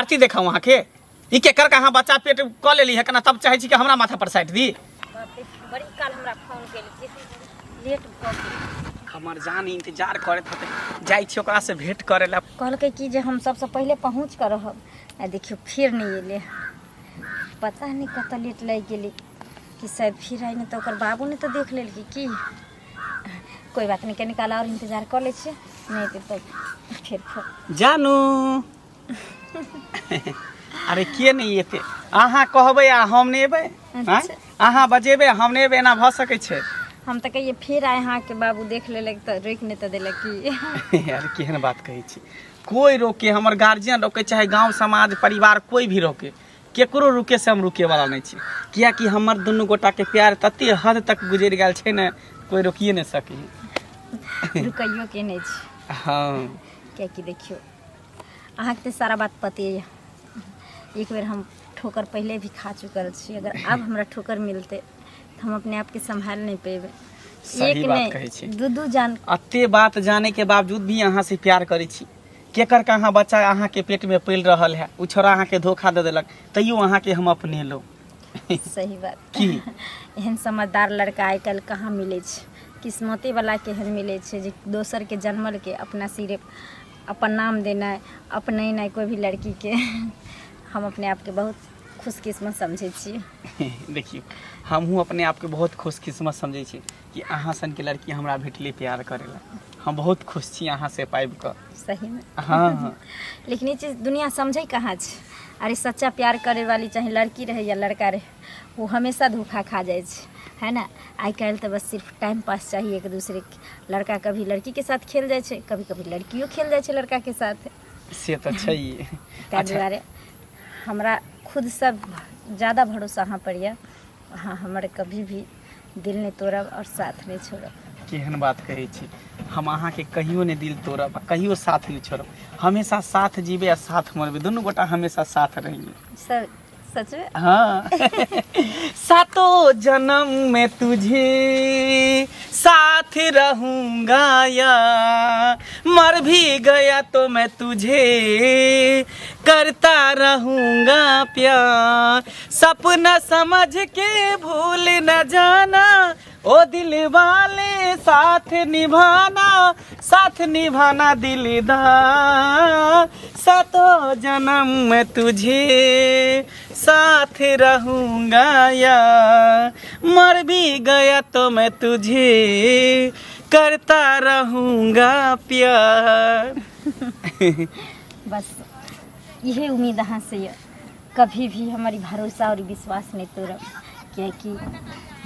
आरती देखा वहाँ के ई के कर कहाँ बच्चा पेट क लेली है केना तब चाहे छी कि हमरा माथा पर साइट दी बड़ी काल हमरा फोन केली लेट भ गेल हमर जान इंतजार करत होते जाई छी ओकरा से भेंट करे ला कहलकै कि जे हम सबसे पहले पहुँच कर रहब आ देखियो फिर नहीं एले पता नहीं कत लेट लग गेली कि शायद फिर आई नहीं तो ओकर बाबू ने तो देख लेल कि कोई बात नहीं कनी काल और इंतजार कर ले छे नहीं तो फिर जानू अरे के नहीं एते अहाँ कहबै आ हम नहीं एबै अहाँ बजेबै हम नहीं एबै एना भ सकै छै हम तो कहिए फिर आए हाँ के बाबू देख ले तो रोक नहीं तो दिलक कि यार केहन बात कहै छी कोई रोके हमर गार्जियन रोके चाहे गांव समाज परिवार कोई भी रोके केकरो रुके से हम रुके वाला नहीं छी किया कि हमर दुनू गोटा के प्यार तते हद तक गुजर गेल छै ने कोई रोकिए नहीं सकी रुकइयो के नहीं छी हाँ क्या कि देखियो अहाँ के सारा बात पते है एक बेर हम ठोकर पहले भी खा चुकल छी अगर अब हमरा ठोकर मिलते तो हम अपने आप के संभाल नहीं पेबे सही बात कहै छी दू जान अते बात जाने के बावजूद भी अहाँ से प्यार करै छी केकर कहाँ बच्चा अहाँ के पेट में पल रहल है उ छोरा अहाँ के धोखा दे देलक तैयो अहाँ के हम अपने लो सही बात की एहन समझदार लड़का आइ काल्हि कहाँ मिले छै किस्मते वाला के एहन मिले छै जे दोसर के जन्मल के अपना सिरे अपन नाम देना अपने नहीं कोई भी लड़की के हम अपने आप के बहुत खुशकिस्मत समझे छी देखियो हमहूँ अपने आप के बहुत खुशकिस्मत समझे छी कि अहाँ सन के लड़की हमरा भेटली प्यार करेला हम बहुत खुश छी अहाँ से पाइब कर सही में हाँ लेकिन ये चीज़ दुनिया समझे कहाँ छै अरे सच्चा प्यार करे वाली चाहे लड़की रहे या लड़का रहे वो हमेशा धोखा खा जाए है ना आई काल्हि तो बस सिर्फ टाइम पास चाहिए एक दूसरे के लड़का कभी लड़की के साथ खेल जाए छै कभी कभी लड़कियों खेल जाए छै लड़का के साथ से तो चाहिए ताहि दुआरे हमरा खुद से ज़्यादा भरोसा अहाँ पर यऽ अहाँ हमर कभी भी दिल नहीं तोड़ब और साथ नहीं छोड़ब केहन बात कहै छी हम अहाँ के कहियो नहीं दिल तोड़ब कहियो साथ नहीं छोड़ब हमेशा साथ जीबे आ साथ मरबे दुनू गोटा हमेशा साथ रहेंगे सच में हाँ सातों जन्म में तुझे साथ रहूंगा या मर भी गया तो मैं तुझे करता रहूंगा प्यार सपना समझ के भूल न जाना ओ दिल वाले साथ निभाना दिलदार सातों जन्म में तुझे साथ रहूंगा या मर भी गया तो मैं तुझे करता रहूंगा प्यार बस यही उम्मीद अहाँ से कभी भी हमारी भरोसा और विश्वास नहीं तोड़ब क्योंकि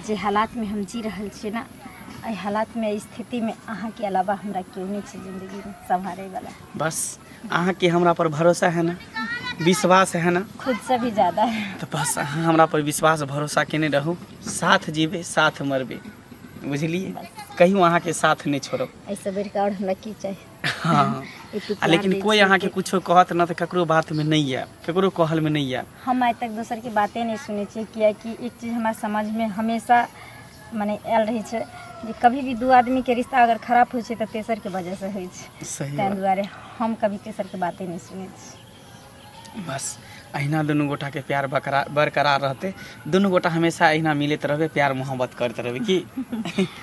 जे हालात में हम जी रहल छी ना एहि हालात में स्थिति में अहाँ के अलावा हमरा क्यों नहीं छै जिंदगी में संभाले वाला बस अहाँ के हमरा पर भरोसा है ना विश्वास है ना खुद से भी ज़्यादा है तो बस अहाँ हमरा पर विश्वास भरोसा केने रहू साथ जीबे साथ मरबे बुझलिए कहियो अहाँ के साथ नहीं छोड़ब ऐसे बेर का और हमरा की चाहिए हाँ लेकिन कोई अहाँ के कुछो कहत ना तो ककरो बात में नहीं है ककरो कहल में नहीं है हम आज तक दोसर की बातें नहीं सुने छी कियाकि एक चीज़ हमारे समाज में हमेशा माने आयल रही है जे कभी भी दो आदमी के रिश्ता अगर खराब हो तो तेसर के वजह से हो ताहि दुआरे हम कभी तेसर के बातें नहीं सुने छी बस अहिना दुनू गोटा के प्यार बरकरार रहते दुनू गोटा हमेशा अहिना मिलते रहबे प्यार मोहब्बत करते रहबे की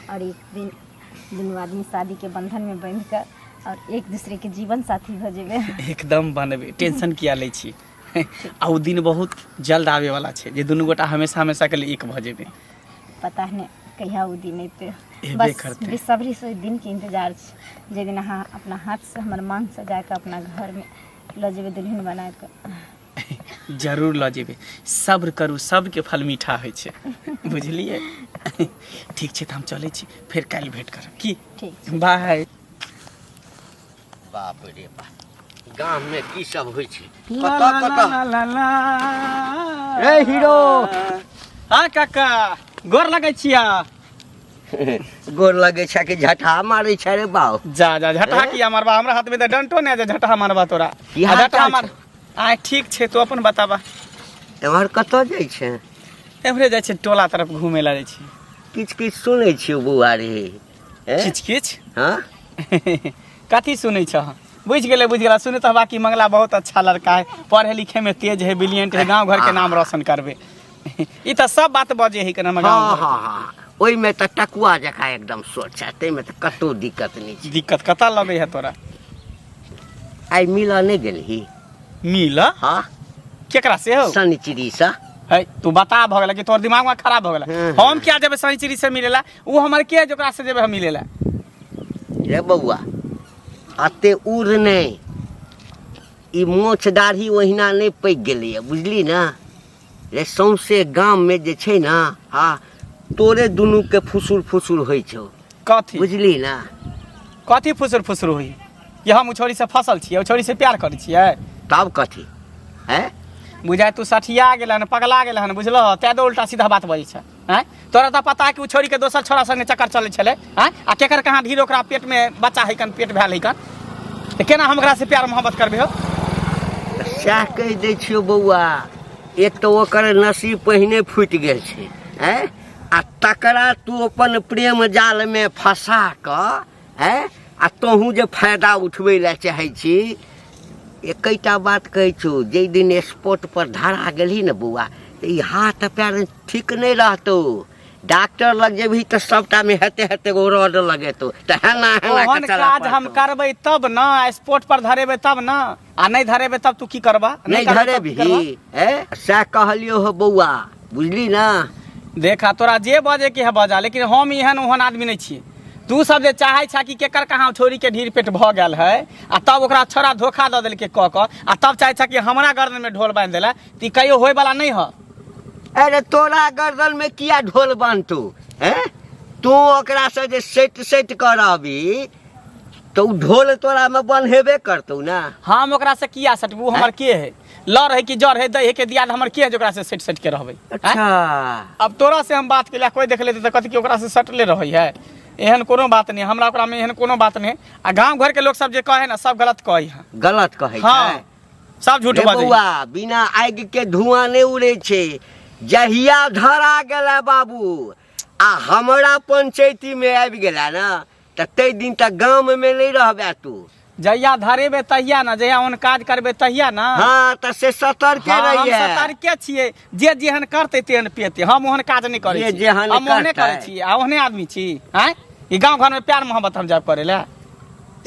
और एक दिन दुनू आदमी शादी के बंधन में बंध कर और एक दूसरे के जीवन साथी हो जेबे एकदम बनबे टेंशन किया ले छी आ उ दिन बहुत जल्द आवे वाला छै जे दुनू गोटा हमेशा हमेशा के लिए एक भ जेबे पता नहीं कहिया उ दिन एते बस बेसब्री से दिन के इंतजार छै जे दिन अहाँ अपना हाथ से हमर मांग सजा के अपना घर में ल जेबे दुल्हन बना के जरूर ल जेबे सब्र करू सबके फल मीठा होइ छै बुझलिए ठीक छै त हम चलै छी फिर काल्हि भेंट करब की ठीक बाय बाप रे बाप गांव में की सब होइ छै ला ला ला ला ए हीरो हाँ काका गोर लगै छिया गोर लगे छै कि झटहा मारै छै रे बाऊ जा जा झटहा किया मारबा हमरा हाथ में त डंटो नै जे झटहा मारबा तोरा झटहा मार आ ठीक छै तो अपन बताबा एमहर कतऽ जाइ छै एमरे जाइ छै टोला तरफ घूमे ला जाइ छै किछ किछ सुनै छियो बौआ रे किछ किछ हां कथी सुनै छ बुझ गेला सुने तो बाकी मंगला बहुत अच्छा लड़का है, पढ़े लिखे में तेज है, ब्रिलियंट है, गांव घर के नाम रोशन करबे। ई तो सब बात बजे है कना गांव हाँ हाँ हाँ ओई में तो टकुआ जका एकदम सोच है, ते में तो कतो दिक्कत नहीं छै। दिक्कत कता लगे है तोरा? आई मिला नहीं गेलही? मिला हाँ केकरा से हो? शनिचरी सा है तू बता भ गेला कि तोर दिमाग में खराब हो गेला। हम क्या जेबे शनिचरी से मिलेला, वो हमर के जोकरा से जेबे हम मिलेला? रे बउआ अते उड़ नहीं, ई मोछ दाढ़ी ओहिना नहीं पैक गेलै, बुझली ना? रे सौंसे गाम में जे छै ना, हाँ तोरे दुनू के फुसुर फुसुर होइ छौ, कथी बुझली ना? कथी फुसुर फुसुर होई? ये हम छोरी से फसल छियै, ओ छोरी से प्यार करै छियै? तब कथी है? बुझाय तू सठिया गेला न, पगला गेला न, बुझलो? तै तो उल्टा सीधा बात बजै छै। हैं तोरा तो पता है कि उ छोरी के दोसर छोरा संगे चक्कर चलै छले, हैं आ केकर कहां ढीर ओकरा पेट में बच्चा है कन, पेट भेल है कन, त केना हम ओकरा से प्यार मोहब्बत करबे हो? सएह कहि दै छियौ बउआ, एक तो ओकर नसीब पहिने फूटि गेल छै, हैं आ तकरा तू अपन प्रेम जाल में फंसा क, हैं आ तोहू जे फायदा उठबै ले चाहै छी। एकैटा बात कहै छौ, जै दिन स्पॉट पर धरा गेलही न बउआ, ई हाथ पैर ठीक नहीं रहतो, डॉक्टर लग जेबही तो सबटा में हेते हेते गो रॉड लगेतो, तो हेना हेना ओहन काज हम करबै तब ना, स्पॉट पर धरेबै तब ना, आ नहीं धरेबै तब तू की करबा? नहीं धरेबही है, सएह कहलियो हो बउआ, बुझली ना? देखा तोरा जे बजे के है बजा, लेकिन हम एहन ओहन आदमी नहीं छियै। तू सब जे चाहे छा कि केकर कहाँ छोरी के ढीर पेट भ गेल है, आ तब ओकरा छोरा धोखा दऽ देलकै क क, आ तब चाहे छा कि हमरा गर्दन में ढोल बांध देला, ती कहियो होय वाला नहीं ह। अरे तोरा गर्दन में किया ढोल बांधतू, हैं? तू ओकरा से जे सेट सेट करबी तो उ ढोल तोरा में बन्हेबे करतौ ना। हम ओकरा से किया सटबू? हमर के है? लड़ है कि जड़ है, दही है के दियाद, हमर के है जोकरा से सेट सेट के रहबै? अच्छा अब तोरा से हम बात केला, कोई देख लेते त कथि कि ओकरा से सटले रहै है? एहन कोनो बात नहीं, हमरा ओकरा में एहन कोनो बात नहीं। आ गांव घर के लोग सब जे कहे ना, सब गलत कहे है। गलत कहे हाँ छै? सब झूठ रे बाजे। बउआ बिना आगि के धुआं नहीं उड़े छै। जहिया धरा गेला बाबू आ हमरा पंचायती में आबि गेला ना, त तै दिन तक गांव में नहीं रहबे तू। जहिया धरेबे तहिया ना, जहिया ओहन काज करबे तहिया ना। हाँ त से सतर्के हाँ, हम रहिए। सतर्के छियै, जे जेहन करते तेहन पेते। हम ओहन काज नहीं करे जे छी, जेहन हम ओहने करतै। करे छी, आ ओहने आदमी छी। हैं ई गांव घर में प्यार मोहब्बत हम जाब करे ला,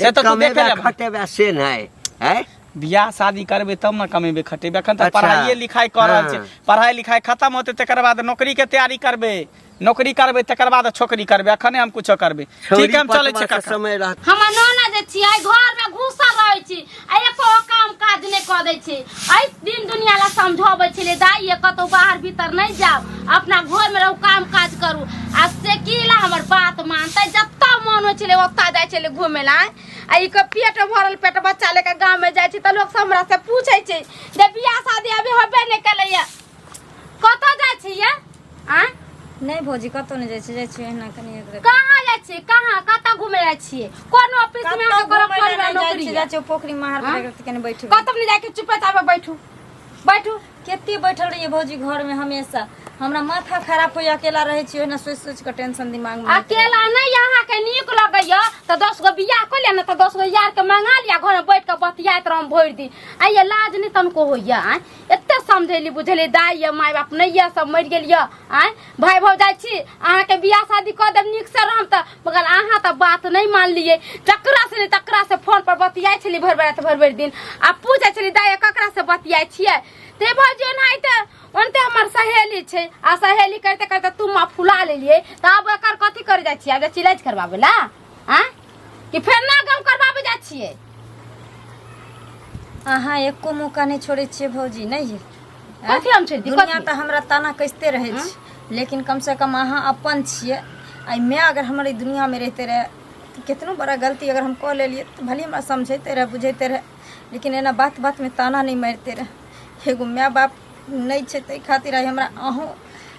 से तो तू देखे ले। खटेबे से नहीं है? बियाह शादी करबे तब ना कमेबे खटेबे। अखन तो अच्छा। पढ़ाई लिखाई कर रहल छै, हाँ। पढ़ाई लिखाई खत्म होते तकर बाद नौकरी के तैयारी करबे, नौकरी करबे तकर बाद छोकरी करबे। अखने हम कुछो करबे। ठीक है, हम चले छी। समय रह हमर नौना जे छियै घर में घुसल रहै छी, आ एको काम काज नहीं कऽ दै छी। एहि दिन दुनिया ला समझाबै छलै, दाई ये कतौ बाहर भीतर नहीं जाओ, अपना घर में रहू, काम काज करू। आ से की ला हमर बात मानतै? जत्ता मन होइ छलै ओत्ता जाइ छलै घुमै ला। आ ई के पेट भरल पेट बच्चा लेके गांव में जाइ छी त लोग हमरा से पूछै छै जे बियाह शादी अभी होबे नहीं केलैया, कतऽ जाइ छियै? आ नहीं भौजी कतौ नहीं जाइ छी एहना कनी एक कहाँ जाइ छियै? कहाँ कतऽ घुमे जाइ छियै? कोन ऑफिस में आके करब परिवार नौकरी? जाइ छी पोखरी माहर पर कने बैठू। कतऽ नहीं जाके चुपे चापे बैठू बैठू। केते बैठल रहिए भौजी घर में हमेशा, हमरा माथा खराब होई, अकेला रहे छी, ओहिना सोच सोच के टेंशन दिमाग में। अकेला नहीं यहाँ के नीक लगैया तो 10 गो बियाह कर लिया ना, तो 10 गो यार के मंगा लिया, घर में बैठ के बतियात रहम भरि दिन। आ ये लाज नहीं तनको होइया। एते समझेली बुझेली, दाई ये माय बाप नहीं ये, सब मर गेलिया। भाई भौजाई छी, अहाँ के बियाह शादी कर देब नीक से रहम, त मगर अहाँ त बात नहीं मान लिए। जकरा से नहीं तकरा से फोन पर बतियाई छली भरि दिन। आ पूछे छली दाई ककरा से बतियाई छियै? ते भौजी ओनाहिते ओनते हमर सहेली छै, आ सहेली करते करते तू माँ फुला लेलिए। त अब एकर कथी करे जाइ छियै? आगे चिलाज करबाबे ला कि फेर ना गम करबाबे जाइ छियै? अहाँ एको मौका नहीं छोड़े छियै भौजी, नहीं कथी हम छै दुनिया त हमरा ताना कसते रहे छी, लेकिन कम से कम अहाँ अपन छियै। आई मैं अगर हमारी दुनिया में रहते रहे तो कितनो बड़ा गलती अगर हम कऽ लेलिए तो भले हमरा समझते रहे बुझेते रहे, लेकिन एना बात बात में ताना नहीं मारते रहे। एगो माय बाप नहीं छै तै खातिर आई हमरा अहूँ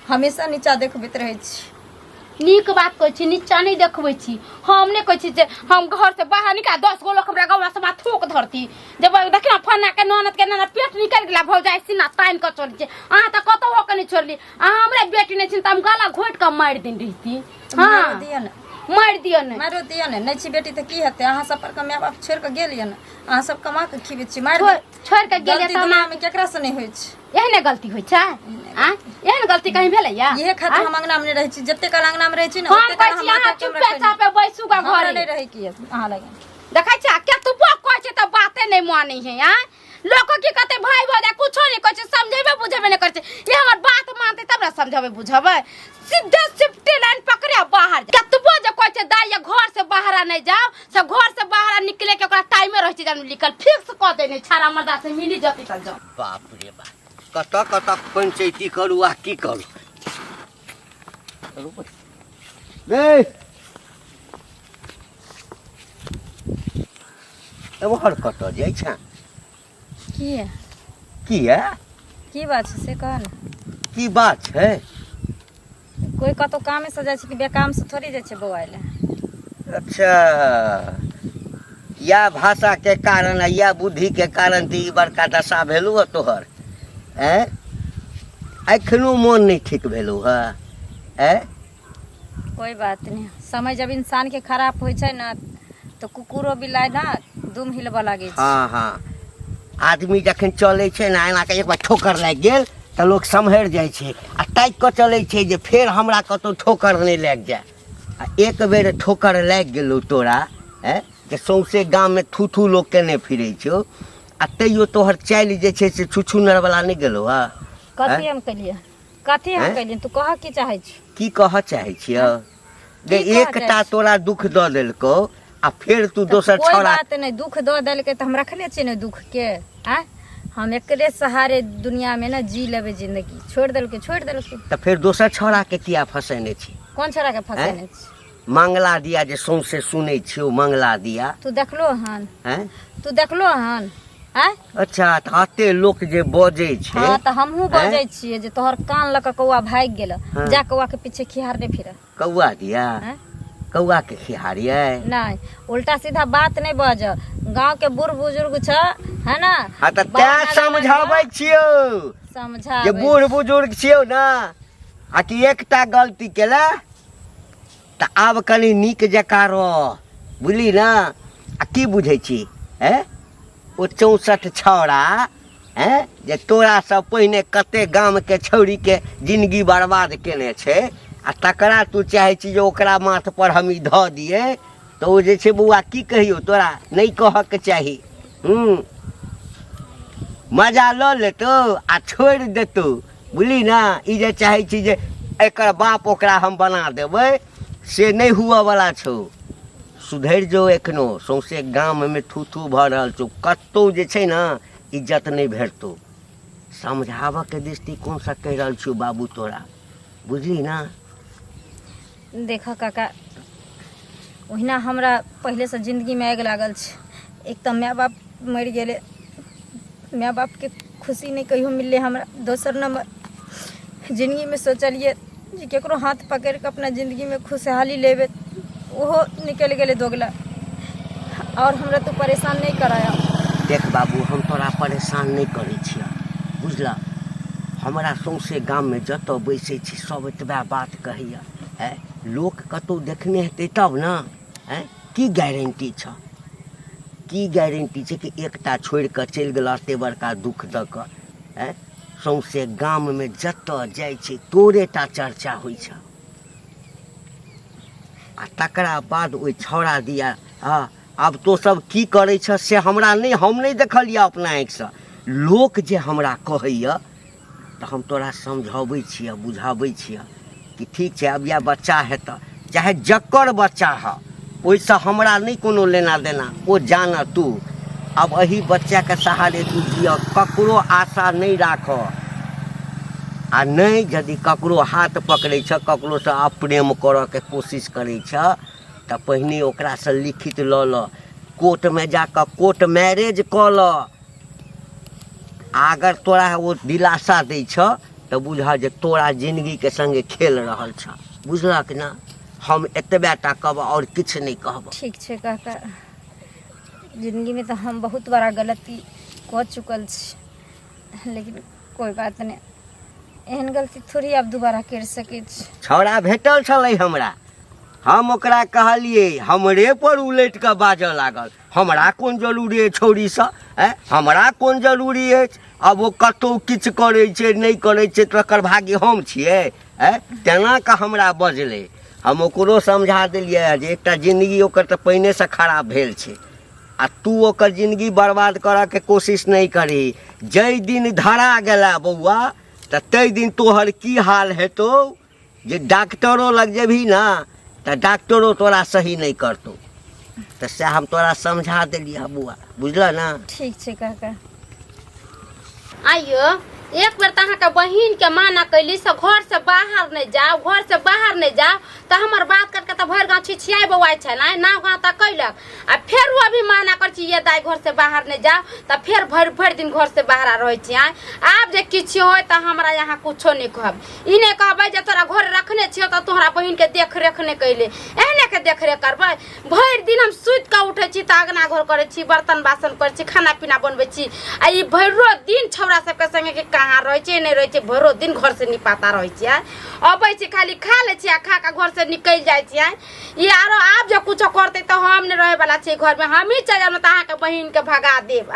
हमेशा नीचा देखबैत रहे छी। नीक बात कहै छी, नीचा नहीं देखबै छी। हम नहीं कहै छी जे हम घर से बाहर निकाल 10 गो लोग हमरा गाँव से थूक धरती जब देखी ना फन्ना के ननद के नाना पेट निकल गेला भौजाई सीना तान के चल छै। अहाँ त कतौ हो के नहीं छोड़ली। अहाँ हमरे बेटी नहीं छी त हम गला घोट के मार दिन रहिती। मार दिया ना मारि दियो ने मारो दियो ने नहीं छी बेटी तऽ की हेतै अहाँ सब पर के माय बाप छोड़ के गेलियै ने अहाँ सब कमा के खिबै छी मारि छोड़ के गेलियै गलती तऽ दुनिया में केकरा से नहीं होय छै एहने गलती होइ छै आ एहन गलती कहीं भेलैया इहे खातिर हम अंगना में रहै छी जते काल अंगना में रहै छी ने हम ओते कहै काल छी हम अहाँ चुपे चापे बैसू गा घर घरे नहीं रहै की अहाँ लगे देखै छी केतबो कहै छै तऽ बाते नहीं मानै है आ लोक की कहते भाई भौजा कुछो नहीं कहै छै समझेबे बुझेबे नहीं करै छै ये हमर बात मानते तब ना समझेबे बुझेबे सीधे सिफ्टी लाइन पकड़े बाहर केतबो जे कहै छै दाई घर से बाहर नहीं जाओ सब घर से बाहर निकले के ओकरा टाइमे रहै छै जब निकल फिक्स क देने छाड़ा मर्दा से मिली जति तक जाओ बाप रे बाप कत कत पंचायती करू आ की करू एम्हर कतऽ जाइ छै की बात छै से कह ने की बात छै कोई कतौ कामे से जाइ छै कि बेकाम से थोड़ी जाइ छै बौआ ले अच्छा या भाषा के कारण आ या बुद्धि के कारण तऽ ई बड़का दशा भेलू है तोहर एखनो मोन नहीं ठीक भेलू है कोई बात नहीं समय जब इंसान के खराब होइ छै ना तो कुकुरो बिलाइ ना दुम हिलबऽ लागे छै हाँ हाँ आदमी जखन चलै छै ना एना के एक बार ठोकर लागि गेल तऽ लोग सम्हरि जाइ छै आ ताकि कऽ चलै छै जे फेर हमरा कतौ ठोकर नहीं लागि जाय आ एक बेर ठोकर लागि गेलौ तोरा जे सौंसे गाम में थू थू लोग केने फिरै छौ आ तैयो तोहर चालि जे छै से छुछुनर वाला नहीं गेलौ हा कथी हम कलियै तू कह की चाहै छी की कह चाहै छियै गे की कहऽ एकटा चाहै छी? तोरा दुख दऽ देलकौ आ फिर तू दोसर कोई छौड़ा बात नहीं दुख दऽ देलकै तऽ हम रखने छियै ने दुख के हम एकरे सहारे दुनिया में ना जी लेबै जिंदगी छोड़ देलकै तऽ फिर दोसर छौड़ा के किया फसेने छी कोन छोड़ा के फसेने छी मंगला दिया जे सौंसे सुनै छियौ मंगला दिया तू देखलो हन हैं हैं अच्छा तऽ एते लोक जे बजै छै हाँ तऽ हमहूँ बजै छियै जे तोहर कान लऽ कऽ कौआ भागि गेल हाँ। जा कौआ के पीछे खिहार नहीं फिर कौआ दिया हैं? कौआ के खिहारियै नहीं उल्टा सीधा बात नहीं बज गांव के बूढ़ बुजुर्ग छ है ना हाँ तऽ तैं समझाबै छियौ समझा जे बूढ़ बुजुर्ग छियौ ना आ कि एकटा गलती केला तऽ आब कनी नीक जकाँ रह बुझली ना आ की बुझै छी ओ 64 छौड़ा जे तोरा सब पहिने कते गाम के छौड़ी के जिंदगी बर्बाद केने छै आ तकरा तू चाहे छी जे ओकरा माथ पर हम ई धऽ दिए तऽ ओ जे छै बौआ की कहियो तोरा नहीं कहके चाही मजा लऽ लेतो आ छोड़ि देतो बुझली ना ई जे चाहे छी जे एकर बाप ओकरा हम बना देबै से नहीं हुआ वाला छौ सुधरि जो एखनो सौंसे गाम में थू थू भऽ रहल छौ कतौ जे छै ना इज्जत नहीं भेटतौ समझाबऽ के दृष्टिकोण से कहि रहल छियौ बाबू तोरा बुझली ना देख काका ओहिना हमरा पहले से जिंदगी में आगि लागल छै एक तऽ माय बाप मरि गेले माय बाप के खुशी नहीं कहियो मिलले हमरा दोसर नंबर जिंदगी में सोचलिए जे केकरो हाथ पकड़ के अपना जिंदगी में खुशहाली लेबे ओहो निकल गेले दोगला और हमरा तो परेशान नहीं कराया देख बाबू हम तोरा परेशान नहीं करै छियै बुझला हमरा सौंसे गाम में जतऽ बैसै छी सब एतबा बात कहैया लोक कतौ देखने हेतै तब ना की गारंटी छै कि एकटा छोड़ि कऽ चलि गेल एते बड़का दुख दऽ कऽ सौंसे गाम में जतऽ जाइ छै तोरे टा चर्चा होइ छै आ तकरा बाद ओइ छौड़ा दिया आब तो सब की करै छ से हमरा नहीं हम नहीं देखलिए अपना आँखि से लोक जे हमरा कहैया तऽ हम तोरा समझाबै छियै बुझाबै छियै कि ठीक छै अब या बच्चा हेतऽ चाहे जकर बच्चा है ओहिसँ हमरा नहीं कोनो लेना देना ओ जान तू अब एही बच्चा के सहारे तू जिया ककरो आशा नहीं राख आ नहीं यदि ककरो हाथ पकड़ै छ ककरो से अप्रेम करऽ के कोशिश करै छ तऽ पहिने ओकरा से लिखित लऽ ल कोर्ट में जाकर कोर्ट मैरेज कऽ ल अगर तोरा वो दिलासा दै छ तऽ बुझा जे तोरा जिंदगी के संगे खेल रहल छ बुझलक ना हम एतबेटा कहब और किछु नहीं कहब ठीक छै काका जिंदगी में तो हम बहुत बड़ा गलती कऽ चुकल छी लेकिन कोई बात नहीं एहन गलती थोड़ी अब दोबारा कर सकै छी छौड़ा भेटल छलै हमरा हम ओकरा कहलिए हमरे पर उलट कऽ बाजऽ लागल। हमरा कोन जरूरी है छौरी सँ? हमरा कोन जरूरी है? अब वो कतौ किछु करै छै नहीं करै छै तकर भागी हम छियै? तेना कऽ हमरा बजलै। हम ओकरो समझा देलियै जे एकटा जिंदगी ओकर तऽ पहिने से खराब भेल छै आ तू ओकर जिंदगी बर्बाद करऽ के कोशिश नहीं करी। जै दिन धरा गेला बौआ तऽ तै दिन तोहर की हाल हेतौ जे डॉक्टरो लग जेबही ना तऽ डॉक्टरो तोरा सही नहीं करतौ। तऽ से हम तोरा समझा देलियै बौआ, बुझल ना? ठीक छै काका। आइयो एक बेर तहाँके बहिन के माना कैली से घर से बाहर नहीं जाओ, घर से बाहर नहीं जाओ तो हमार बात करके तो भर गाँव छिछिया बौआई छै ना नाव गाँव तक कैलक आ फिर वो अभी माना कर ये दाई घर से बाहर नहीं जाओ तो फिर भर भर दिन घर से बाहर रहे छी। आब जे किछु हो तो हमरा यहाँ कुछो नहीं कहब। ई नहीं कहबै जे तोरा घर रखने छियो तो तोहरा बहिन के देख रेख नहीं कैले, एहने के देख रेख करबै। भर दिन हम सुत के उठे छी तो अगना घर करे छी, बर्तन बासन करे छी, खाना पीना बनबै छी आ ई भरो दिन छौरा सबके संगे के कहाँ रहे छै नहीं रहे छै, भरो दिन घर से निपाता रहे छी। अबै छी खाली खा ले छी आ खा के घर से निकल जाय छी। ये आरो आब जो कुछ करते तो हम नहीं रहे वाला छी घर में, हम ही चल जाब तो अहाँके बहिन के भगा देब।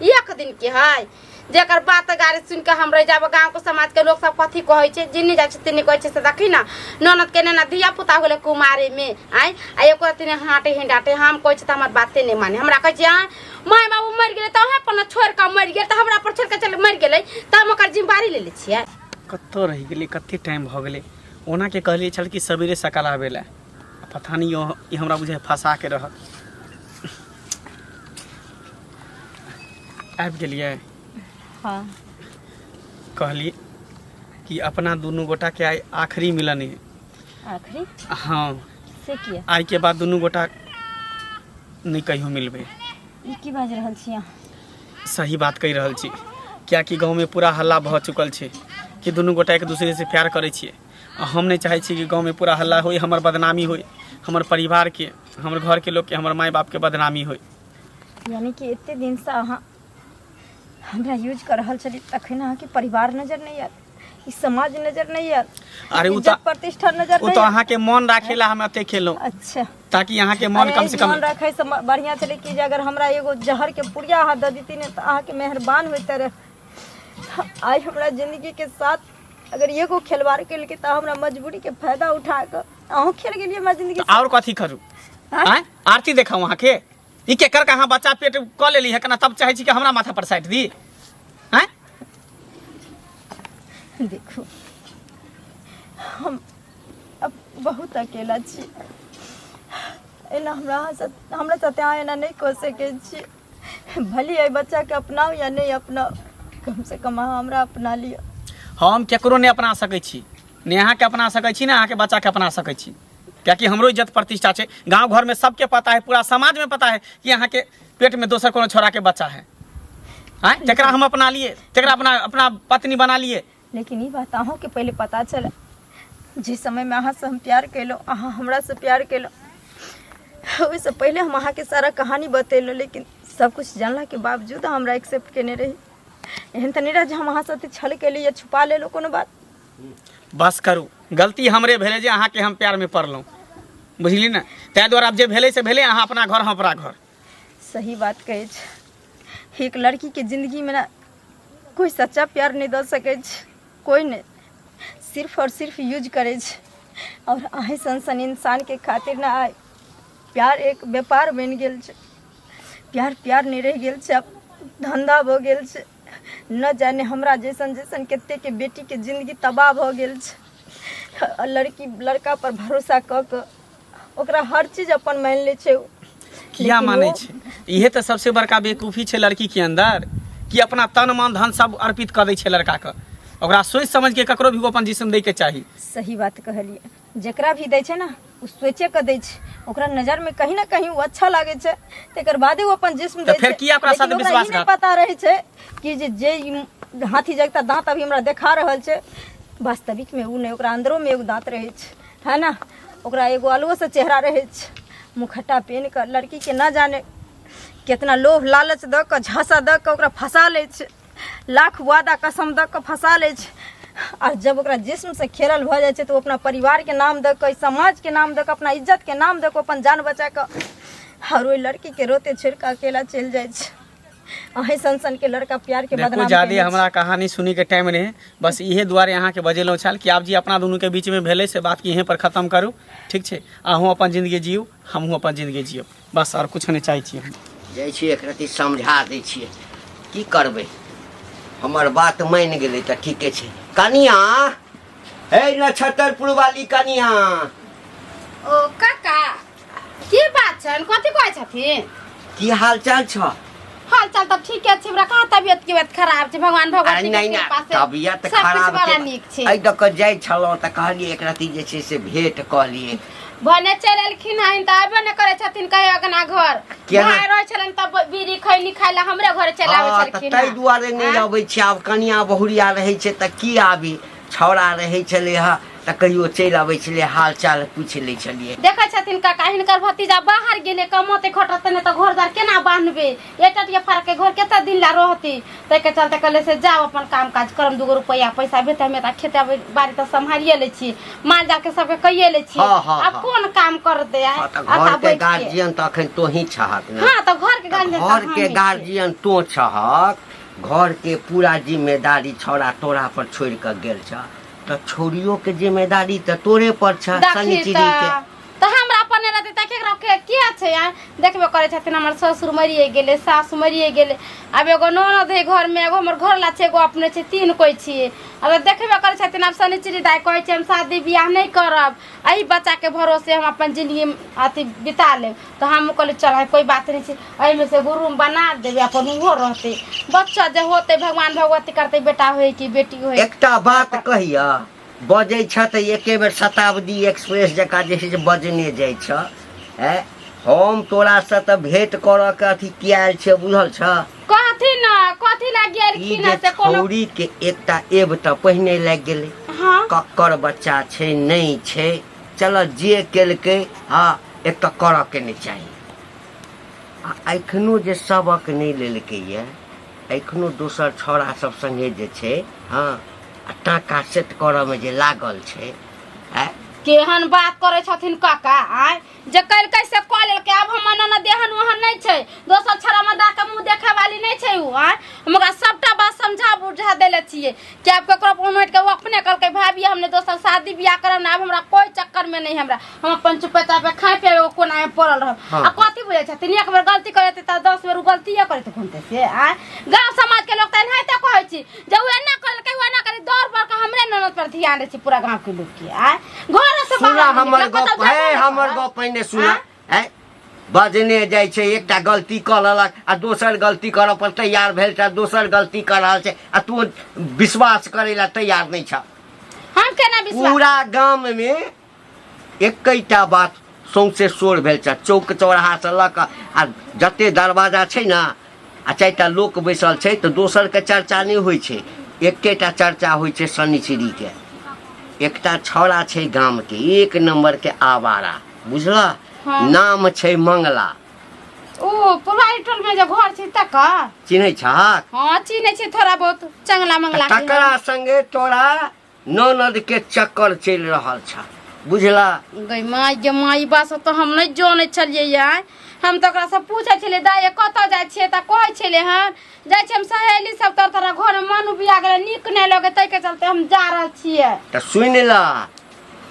एक दिन के है जेकर बात गाड़ी सुन के हम रह जाब। गाँव के समाज के लोग सब कथी कहै छै, जिन्नी जाइ छै तिन्नी कहै छै से देखी ना ननद के नेना धिया पुता होले कुमारे में आ एको तिने हाटे हिंडाटे हम कहै छै त हमर बाते नहीं माने। हमरा कहै छै माय बाबू मर गेलै तो अपन छोड़ के मर गेल तो हमरा पर छोड़ के चल मर गेलै त हम ओकर जिम्मेवारी ले ले छियै। कत्तो रह गेलै, कते टाइम भ गेलै। ओना के कहलिए छल कि सबेरे सकाल आबेला, पता नहीं ई हमरा बुझे फंसा के रह आबि गेलिए। हाँ कहली कि अपना दुनू गोटा के आइ आखिरी मिलन है। आखिरी? हाँ से किया? आई के बाद दुनू गोटा नहीं कहियो मिलबे। ई की बाज रहल छी अहाँ? सही बात कहि रहल छी, क्या कि गाँव में पूरा हल्ला भ चुकल छै कि दुनू गोटा एक दूसरे से प्यार करे छिए। हम नहीं चाहे छी कि गाँव में पूरा हल्ला होई, हमर बदनामी होई, हमर परिवार के, हमर घर के लोग के, हमर माय बाप के बदनामी होई। यानी कि एते दिन से अहाँ हमरा यूज कर रहल छली तखन अहाँ के परिवार नजर नहीं आयल, ई समाज नजर नहीं आयल, अरे उ इज्जत प्रतिष्ठा नजर नहीं तो आयल। अहाँ के मन राखेला हम अते खेलो अच्छा ताकि यहाँ के मन कम से कम मन रखे से बढ़िया चले कि जे अगर हमरा एगो जहर के पुड़िया अहाँ द देती ने तो अहाँ के मेहरबान होते रहे। आई हमरा जिंदगी के साथ अगर एगो खिलवाड़ के लिए तो हमरा मजबूरी के फायदा उठा कर अहूँ खेल गेलिए हमरा जिंदगी और कथी करू? आरती देखा वहाँ के ई के कर कहाँ बच्चा पेट क लेली है कना तब चाहे छी कि हमरा माथा पर साइट दी। हैं देखो हम अब बहुत अकेला छी, एना हमरा साथे अहाँ एना नहीं कह सके छी। भली है बच्चा के अपनाओ या नहीं अपनाओ, कम से कम अहाँ हमरा अपना लिया। हम केकरो नहीं अपना सकै छी, ने अहाँ के अपना सकै छी, ने अहाँ के बच्चा के अपना सकै छी, क्या कि हमरो इज्जत प्रतिष्ठा है। गांव घर में सबके पता है, पूरा समाज में पता है कि यहाँ के पेट में दोसर कोनो छोरा के बच्चा है। जरा हम अपना लिए, जरा अपना पत्नी बना लिए। लेकिन ये बात अहों के पहले पता चला, जिस समय में अहाँ से हम प्यार कैलो, अहाँ हमरा से प्यार कैलो, उससे पहले हम अहाँ के सारा कहानी बतेलो, लेकिन सब कुछ जानला के बावजूद हमरा एक्सेप्ट केने रही। एहन तो नहीं रह हम अहाँ साथे छल के लिए या छुपा ले लो कोनो बात। बस करू, गलती हमरे भेले जे अहाँ के हम प्यार में पड़लौं, बुझली ना? तै द्वारा अब जे भेले से भेले, अहाँ अपना घर हम अपना घर। सही बात कहे छ, एक लड़की के जिंदगी में ना कोई सच्चा प्यार नहीं दे सके छ, कोई नहीं, सिर्फ और सिर्फ यूज करे छ। और अहे सन इंसान के खातिर ना आए प्यार एक व्यापार बन गेल छ। प्यार नहीं रह गेल छ, अब धंधा हो गेल छ। न जाने हमरा जैसन कते के बेटी के जिंदगी तबाह हो गेल छ। लड़की लड़का पर भरोसा क के ओकरा हर चीज अपन मान ले छै। किया माने छै? इहे तो सबसे बड़का बेवकूफी छै लड़की के अंदर कि अपना तन मन धन सब अर्पित कर दै छै लड़का के। ओकरा सोच समझ के ककरो भी अपन जिस्म दै के चाही। सही बात कहलिए, जकरा भी दै छै ना उ सोचे के दै छै, ओकरा नजर में कहीं ना कहीं वो अच्छा लागे छै, तेकर बादे वो अपन जिस्म दै छै। फिर किया ओकरा साथ विश्वासघात? पता रहे छै कि जे हाथी जगता दांत अभी हमरा देखा रहल छै, वास्तविक में उ नहीं, ओकरा अंदरो में एगो दांत रहे छै, है ना? ओकरा एगो अलगो से चेहरा रहे छै, मुखट्टा पहन कर लड़की के ना जाने कितना लोभ लालच द के झांसा द के ओकरा फंसा ले छै, लाख वादा कसम द के फंसा ले छै। और जब ओकरा जिस्म से खेलल भ जाए तो अपना परिवार के नाम दे के, समाज के नाम दे के, अपना इज्जत के नाम दे के अपन जान बचा के और ओई लड़की के रोते छोड़ के अकेला चल जाए अही सन के लड़का प्यार के देखो बदनाम ज्यादा हमरा कहानी सुनी के टाइम रहे, बस इहे दुआरे यहाँ के बजेलो छल कि आप जी अपना दोनों के बीच में भेले से बात की यहीं पर खत्म करू, ठीक है? अहूँ अपन जिंदगी जियो, हमहूँ अपन जिंदगी जियो, बस और कुछ नहीं चाहे छियै। जाइ छियै एक रति समझा दै छियै, की करबै, हमर बात मान गेलै तऽ ठीके छै। कनिया, हे नक्षत्रपुर वाली कनिया। ओ काका की बात छन, कथी कहै छथिन? की हाल चाल छ? हाल चाल तऽ ठीके छै, हमरा कहाँ तबियत खराब छै, भगवान भगवती नहीं के कृपा से तबियत सब कुछ खराब बड़ा के नीक छै। एहि दऽ कऽ जाइ छलहुँ तऽ कहलियै एक रति जे छै से भेंट कऽ लियै। भने चलि एलखिन हन तऽ आबे नहि करै छथिन कहे अगना घर, केना? भाय रहै छलन तब बीड़ी खैनी खाय ला हमरे घरे चलि आबै हाँ, छलखिन। ताहि दुआरे नहि अबै छी। आब कनिया बहुरिया रहै छै तऽ की आबी, छौड़ा रहै छलै हँ तऽ कहियो चलि अबै छलै, हाल चाल पूछि लै छलियै। देखै छथिन काका हिनकर भतीजा बाहर गेले कमते खटते ने तऽ घर द्वार केना बांधबे, एटटिया फाड़ के घर केते दिन ला रहती, तै के चलते कहले से जाओ अपन काम काज करम, 2 रुपया पैसा भेटे हमें त खेते बाड़ी त संभालिए ले छी, माल जाल के सबके कहिए ले छी। अब कोन काम कर दे आए घर के गार्जियन त अखन तो ही छहक ना। हां त घर के गार्जियन, घर के गार्जियन तो छहक, घर के पूरा जिम्मेदारी छौड़ा तोरा पर छोड़ के गेल छ, तो छोरियों के जिम्मेदारी तो तोरे पर छ। शनिचरी के तो हमरा अपन रहते त केकरा के किया छै यार, देखबे करे छथिन हमर ससुर मरिए गेले, सासु मरिए गेले, अब एगो ननद है घर में, एगो हमर घर ला छै, एगो अपने छै, 3 कोई छिए। अब देखबे करे छथिन, अब शनिचरी दाई कहै छै हम शादी बियाह नहीं करब, एही बच्चा के भरोसे हम अपन जिंदगी अथी बिता लेब, तो हम कहले चल कोई बात नहीं छै, एही में से एगो रूम बना देबे, अपन उहो रहते, बच्चा जे होते भगवान भगवती करते, बेटा होय कि बेटी होय। एकटा बात कहिया, बजै छ त एके बेर शताब्दी एक्सप्रेस जका जे छै से बजने जाइ छ। हम तोरा से त भेंट करऽ के अथी कियाल छै, बुझल छ? कथी ना कथी ला गेलखिन से कोनो छौरी के एकटा एब त पहिने लाग गेलै। हां कक्कर बच्चा छै नहीं छै, चल जे केलकै हाँ एक त करऽ के नहीं चाही। आ एखनो जे सबक नहीं लेलकै ये, एखनो दोसर छौड़ा सब संगे जे छै हाँ टाका सेट करऽ में जे लागल छै। केहन बात करे छथिन काका, आय जे कल कैसे कऽ लेलकै, अब हम न देहन वहन नहीं छै, दोसर छरा में डाके मुंह देखे वाली नहीं छै उ। आय हमरा सबटा बात समझा बुझा देले छिए कि अब केकरो उनट के वो अपने कहलकै भाभी हमने दोसर शादी बियाह करब ना, अब हमरा कोई चक्कर में नहीं, हमरा हम अपन चुपचाप पे खाए पे कोना में पड़ल रहब। आ कथी बुझै छथिन, एक बेर गलती करते त 10 बेर गलतीए करते घुमते से। आय गांव समाज के लोग त एनाहिते कहै छी जे उ एना करलकै उ एना करे, दौड़ पर के हमरे ननद पर ध्यान दै छी पूरा गांव के लोग के। आय घर से सुना हमर गप है, हमर गप पहिने सुना है। बजने जाइ छै, एकटा गलती कऽ लेलक आ दोसर गलती करऽ पर तैयार भेल छ, दोसर गलती कर रहल छै आ तू विश्वास करे ला तैयार नहीं छ। हम केना विश्वास, पूरा गांव में एकैटा बात सौंसे शोर भेल छ, चौक चौराहा से लऽ कऽ आ जते दरवाजा छै ना आ 4टा लोक बैसल छै तो दोसर के चर्चा नहीं होइ छै, एकेटा चर्चा होइ छै शनिचरी के। एकटा छौड़ा छै गांव के 1 नंबर के आवारा, बुझला? नाम छै मंगला। ओ पुरवारी टोल में जे घर छै तका चिन्है छहक? हां चिन्है छै थोड़ा बहुत, चंगला मंगला के। तकरा संगे तोरा ननद के चक्कर चल रहल छ, बुझला? गई माई गे माई बास तो हम नहीं जाने छलिए यार, हम तो ओकरा से पूछे छले दाई कत जाय छिए त कहै छले हन जाय छी हम सहेली सब तोरा घर में मनु बिया गेले, नीक नहीं लगे तै के चलते हम जा रहल छिए। त सुन ला,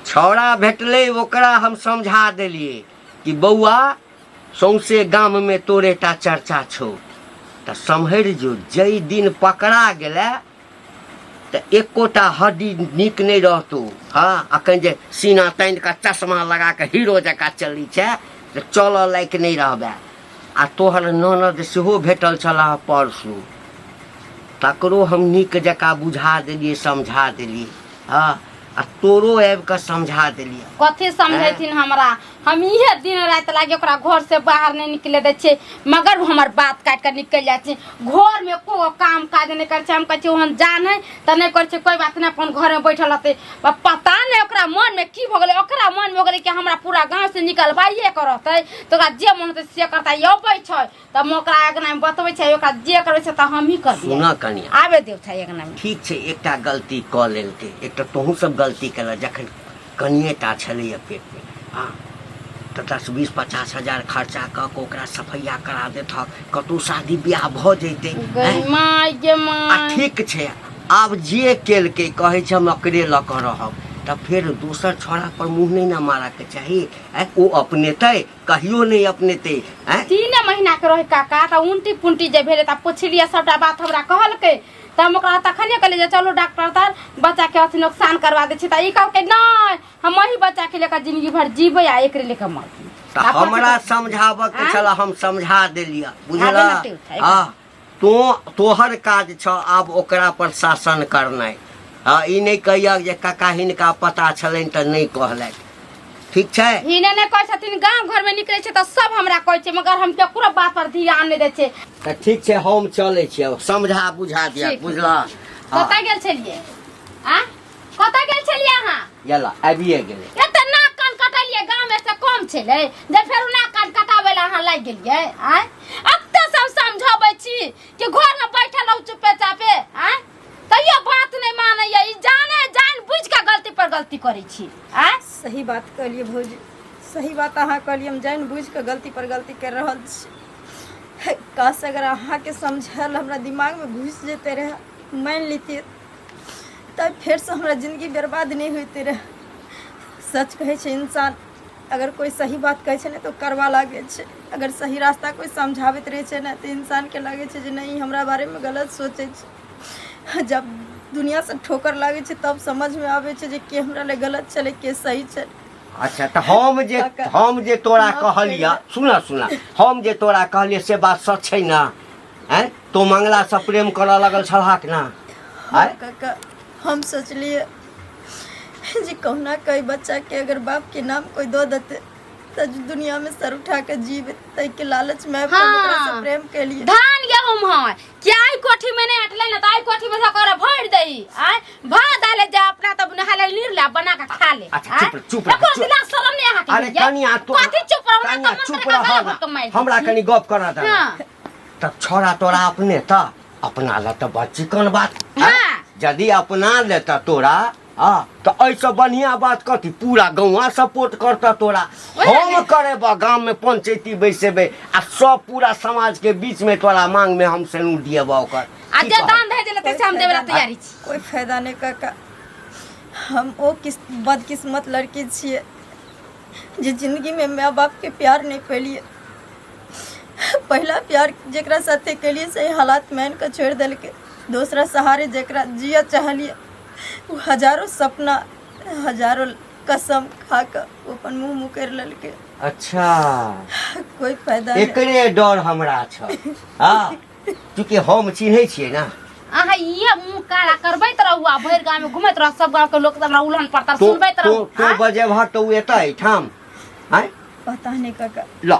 छौड़ा भेटले ओकरा हम समझा देलिए कि बौआ सौंसे गांव में तोरे टा चर्चा छौ, त सम्हर जो, जई दिन पकड़ा गेले त एकोटा हड्डी नीक नहीं रहतो। हाँ अखन जे सीना तान के चश्मा लगा के हीरो जका चली छै त चल लायक नहीं रहबे। आ तोहर ननद सेहो भेटल छला परसू, तकरो हम नीक जका बुझा देलिए, समझा देलिए। हाँ आ तोरो आबि के समझा देलिए। कथी समझैथिन हमरा, हम इहे दिन रात लागे ओकरा घर से बाहर नहीं निकले दे छे मगर हमार बात काट कर निकल जाए छे घर में को काम काज नहीं कर छे हम कह छे ओहन जान है त नहीं कर छे कोई बात नहीं अपन घर में बैठल रहते पता नहीं ओकरा मन में की भ गेले ओकरा मन में हो गेले कि हमरा पूरा गांव से निकलबाइए करते तो ओकरा जे मन होते से करता अबै छै त हम ओकरा एकना में बतबै छै ओकरा जे करे छै त हम ही कर दिए सुना कनिया आबे देव छै एकना में ठीक छै एकटा गलती क लेलकै एकटा तोहू सब गलती केला जखन कनिएटा छलैया पेट में हाँ तो 10-20-50 हजार खर्चा क के ओकरा सफैया करा देथक कतौ शादी ब्याह भ जैते माय गे माय ठीक छै आब जे केलकै कहै छै हम ओकरे ल क रहब तब फिर दूसर छोरा पर मुंह नहीं ना मारा के चाहिए वो अपनेते कहियो नहीं अपनेते 3 महीना के रहे काका त उंटी पुंटी जे भेले त पुछलिया सबटा बात हमरा कहलकै त हम ओकरा तखने कहले जे चलो डॉक्टर तर बच्चा के अथी नुकसान करवा दे छै त ई कहलकै नहीं हम वही बच्चा के लेकर जिंदगी भर जीबै आ एकरे लेकर मर त हमरा समझाब के चला हम समझा देलिया बुझला हां तोहर काज छ आब ओकरा पर शासन करनाइ ई नहीं कहिया जे काका हिनका पता छलैन त नहीं कहलक ठीक छै हिने ने कहै छथिन गांव घर में निकले छै त सब हमरा कहै छै मगर हम केकरो बात पर ध्यान नहीं दै छै त ठीक छै हम चलै छियै समझा बुझा दिया बुझला कतय गेल छलिए आ कतय गेल छलिए अहाँ यला आबिए गेलै एते नाक कान कटलिए गांव में से कम छले जे फेर नाक कान कटावे ला अहाँ लाग गेलिए आ अब त सब समझाबै छी कि घर में बैठल रहू चुपे चापे आ तैयो बात नहीं मानैया ई जान बुझ के गलती पर गलती करै छी आ सही बात कहलिए भौजी सही बात अहाँ कहलिए हम जान बुझ के गलती पर गलती कर रहल छी काश अगर अहाँ के समझल हमरा दिमाग में घुस जेते रहे मान लीतिए तब फिर से हमरा जिंदगी बर्बाद नहीं होते रहे सच कहे छै इंसान अगर कोई सही बात कहे छै ना तो करवा लागे छै अगर सही रास्ता कोई समझावत रहे छै ना तो इंसान के लागे छै जे नहीं हमरा बारे में गलत सोचे छै जब दुनिया से ठोकर लागे छै तब समझ में आवे छै जे के हमरा ले गलत चले के सही छै अच्छा तो हम जे तोरा कहलिया सुना हम जे तोरा कहलिए से बात सच छै ना हैं तो मंगला से प्रेम करऽ लगल छलहाक ना काका हम सोचलिए जी कहना कोई बच्चा के अगर बाप के नाम कोई दो देते तो दुनिया में सर उठा के जीवे तै के लालच में ओकरा से प्रेम के लिए धान गेहूं है क्या आई कोठी में नहीं अटले ना ताई कोठी में से कर भर देई आ भात डाले जा अपना तब नहाले नीरला बना के खा ले अच्छा चुप रह दिला शर्म नहीं आके अरे कनिया तो कथि चुप रह ना चुप रह हमरा कनी गप करा दे तब छोरा तोरा अपने त अपना ल त बच्ची कोन बात यदि अपना ले त तोरा तो ऐसा बढ़िया बात कथी पूरा गाँव सपोर्ट करता तोरा हम करे गाँव में पंचायती बैसेबे आ सब पूरा समाज के बीच में तोरा मांग में हम से दिएबा ओकर आ जे दान दे देले तैसे हम देबला तैयारी छी कोई फायदा नहीं काका हम ओ बदकिस्मत लड़की छिए जे जिंदगी में माँ बाप के प्यार नहीं पेलिए पहला प्यार जेकरा साथे के लिए सही हालात मान के छोड़ दिल के दूसरा सहारे जेकरा जिया चाहलिए वो हजारों सपना हजारों कसम खा कर अपन मुंह मुकर ललके अच्छा कोई फायदा एकरे डर हमरा छ हां क्योंकि हम चिन्है छियै ना आहा ये मुंह काला करबैत रहू आ भैर गांव में घुमैत रह सब गांव के लोग हमरा उलहन पड़ता सुनबैत रहू तो बजे भर तो एतै ठाम हैं पता नहीं काका ल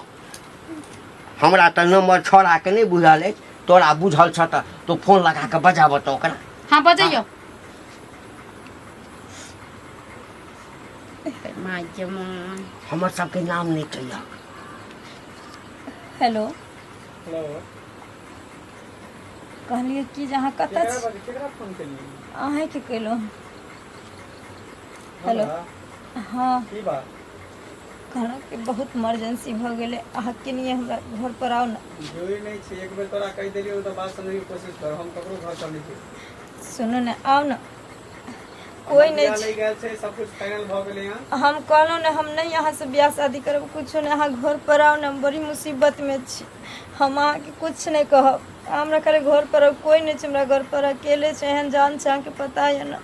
हमरा त नंबर छोड़ा के नहीं बुझल है तोरा बुझल छ त तो फोन लगा के बजाब त ओकरा हां बजैयो माय जमन हमर सबके नाम नहीं चाहिए हेलो कहलिए कि जहाँ कतऽ अहें के केलो हेलो हाँ कहना कि बहुत इमरजेंसी भ गेले अहाँ के लिए हमरा घर पर आओ ना जोई नहीं छै एक बेर तोरा कहि देलियो त बात समझे के कोशिश कर हम ककरो घर पर नहीं छै सुनो ना आओ ना कोई नहीं ले गेल छै सब कुछ फाइनल भ गेलै यहां हम कहलो ना हम नहीं यहाँ से ब्याह शादी करब कुछ ना अहाँ घर पर आओ ना बड़ी मुसीबत में छी हम अहाँ के कुछ नहीं कहब हमरा करे घर पर कोई नहीं छै हमरा घर पर अकेले छै एहन जान छै अहाँ के पता है ना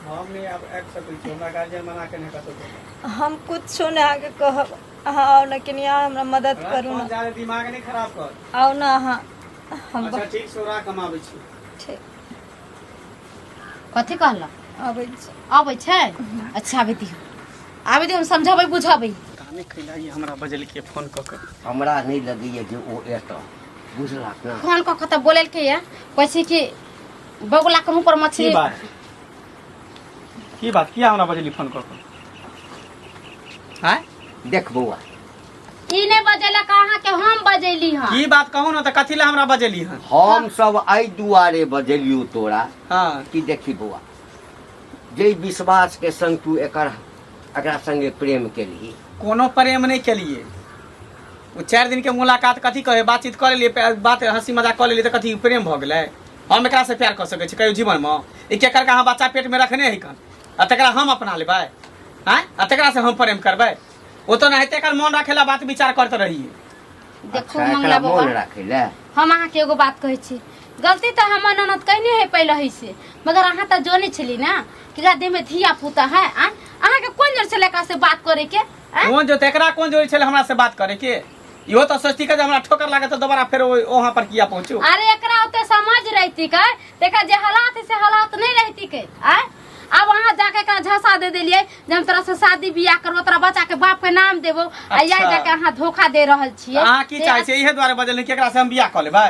हम नहीं अब एक सकल छी हमरा गार्जियन मना के नहीं कतो हम कुछ नहीं आगे कहब अहाँ आओ ना कनी हमरा मदद करू ना ज्यादा दिमाग नहीं खराब कर आओ ना अहाँ हम अच्छा ठीक सोरा कमाबै छी ठीक कथि कहला आबै छी आबै छै अच्छा आबै दियो हम समझाबै बुझाबै नहीं कैला ये हमरा बजल के फोन क के हमरा नहीं लगैया जे ओ एतऽ बुझलक ना। फोन कऽ के तऽ बोलल के या कैसे कि बगुला के मुंह पर मछली की बात किया हमरा बजली फोन क के हैं देख बौआ ई नहीं बजेला कहाँ के हम बजेली हां की बात कहू ना त कथी ला हमरा बजली हन हम सब आई दुआरे बजलियो तोरा हां कि देखी बौआ जे विश्वास के संग तू एकरा संगे प्रेम केली कोनो प्रेम नहीं केलिए वो 4 दिन के मुलाकात कथी कहे बातचीत कर लिए बात हंसी मजाक कर लिए तो कथी प्रेम भ गेलै हम एकरा से प्यार कर सकै छी कहियो जीवन में ई केकर का बच्चा पेट में रखने है कन आ तकरा हम अपना लेबै हैं आ तकरा से हम प्रेम करबै वो तो नहीं तेकर मन रखेला बात विचार करते रहिए देखो अच्छा, मंगला एकरा बाबा मोन राखेला हम अहाँ के एगो बात कहै छी गलती तो हमर ननद कहने है पहले ही से मगर अहाँ तो जाने छली ना कि देह में धिया पुता है अहाँ के कोन जर छले एकरा से बात करे के कौन जो तेकरा कौन जोड़ी छले हमरा से बात करे के इहो तो सोचती के हमरा ठोकर लागे तो दोबारा फिर वहां पर किया पहुंचू अरे एकरा ओते समझ रहती के देखा जे हालात से हालात नहीं रहती के अब वहाँ जाके एकरा झसा दे देलिए जे हम तोरा से शादी बियाह करबो तोरा बच्चा के बाप के नाम देबो आ या जाके अहाँ धोखा दे रहल छिए अहाँ की चाहे छै इहे द्वारे बजल कि एकरा से हम बियाह क लेबै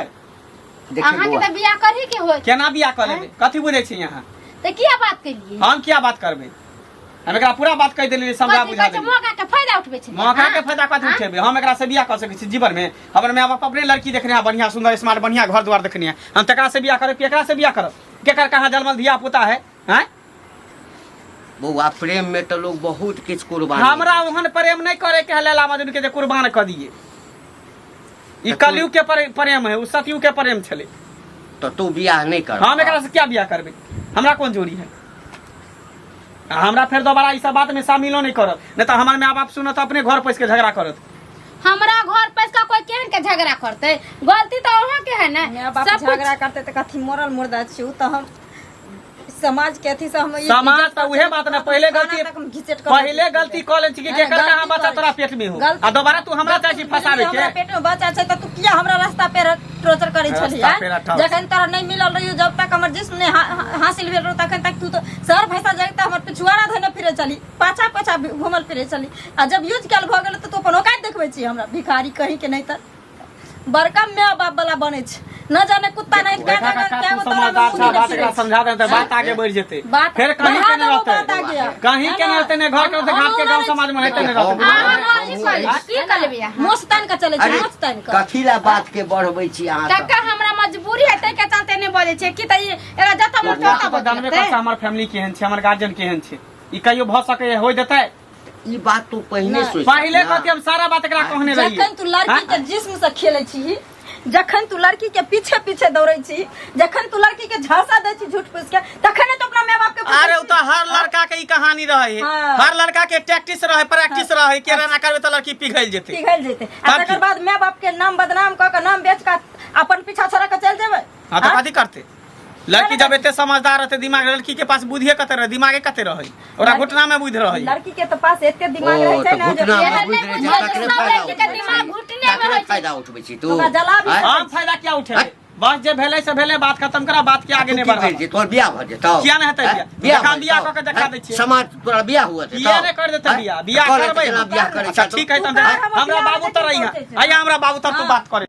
देखी अहाँ के बौआ तो बियाह करही के होय केना बियाह क लेबै कथी बुझै छी यहाँ तो किया बात केलिए हम क्या बात करबै हम एकरा पूरा बात कह देलिए समझा बुझा देलिए मौका के फायदा उठबे छै मौका के फायदा कथी उठेबै हम एकरा से बियाह क सकै छी जीवन में हमर माय बाप अपने लड़की देखने हैं बढ़िया सुंदर स्मार्ट बढ़िया घर द्वार देखने हैं हम तकरा से बियाह करब केकरा से बियाह करब केकर कहाँ जन्मल धिया पुता है हैं बौआ प्रेम में तो लोग बहुत किछ कुर्बानी हमरा ओहन प्रेम नहीं करे के लैला मजनू के जे कुर्बान क दिए ई कलयुग के प्रेम है उ सतयुग के प्रेम छले तो तू बियाह नहीं कर हम एकरा से क्या बियाह करबै हमरा कौन जोड़ी है हमरा फिर दोबारा ई सब बात में शामिलो नहीं करब नहीं तो हमार माय बाप सुनत अपने घर पैस के झगड़ा करत हमरा घर पैस का कोई केहन के झगड़ा करते गलती तो अहाँ के है ना माय बाप झगड़ा करते तो कथी मरल मुर्दा छी उ तो हम समाज के अथी से हम समाज तो उहे बात ना पहले गलती पहले गलती क ले छी कि केकर कहां बच्चा तोरा पेट में हो आ दोबारा तू हमरा चाहे छी फसाबे के हमरा पेट में बच्चा छै त तू किया हमरा रास्ता पे टॉर्चर करै छली जखन तोरा नहीं मिलल रहियो जब तक हमर जिस्म ने हासिल भेल रहो तखन तक तू तो शहर भैसा जाके हमर पिछुआरा धने फिरे चली पाछा पाछा घुमल फिरे चली आ जब यूज कल भ गेल त तू अपन औकात देखबै छी हमरा भिखारी कहीं के नहीं त बड़का माय बाप वाला बने छ न जाने कुत्ता नहीं क्या बात एकरा समझा दे त बात आगे बढ़ जेते फिर कहीं के नहीं रहते कहीं के नहीं रहते ने घर के घाट के गांव समाज में रहते नहीं रहते की कर लेबे मोस्तान का चले छै मोस्तान का कथीला बात के बढ़बै छी अहाँ तक्का हमरा मजबूरी है तै के चलते नहीं बोले छै कि त एरा जता मन तता जानबे कर हमर फैमिली केहन छै हमर गार्जियन केहन छै ई कहियो भ सके होय देतै ई बात तू पहले सोच पहले कथि हम सारा बात एकरा कहने रहिए जखन तू लड़की के जिस्म से खेलै छी जखन तू लड़की के पीछे पीछे दौड़ै छी जखन तू लड़की के झांसा दै छी झूठ फूस के तखन तो अपना माय बाप के अरे तो हर लड़का के ई कहानी रहे हाँ। हर लड़का के टैक्टिस रहे प्रैक्टिस रहे के ना करबे तो लड़की पिघल जेते पिघल जेते आ तकर बाद माय बाप के नाम बदनाम क के नाम बेच के अपन पीछा छोड़ के चल जेबै हां तो कथि करते लड़की जब एते समझदार रहते दिमाग लड़की के पास बुद्धि कते रहे दिमागे कते रहे ओरा घुटना में बुद्धि रहे लड़की के तो पास एते दिमाग रहे छै ना घुटना जे में बुद्धि रहे छै तकरे फायदा दिमाग घुटने में रहे छै फायदा उठबै छी तू ओकरा जला भी हम फायदा क्या उठे बस जे भेले से भेले बात खत्म करा बात के आगे नहीं बढ़ा तोर बियाह भ जेतौ किया नहीं हेतै बियाह बियाह क के देखा दै छियै समाज तोरा बियाह हुआ छै किया नहीं कर देते बियाह बियाह करबै बियाह करे अच्छा ठीक है त हमरा बाबू त रही है आइया हमरा बाबू त तू बात करे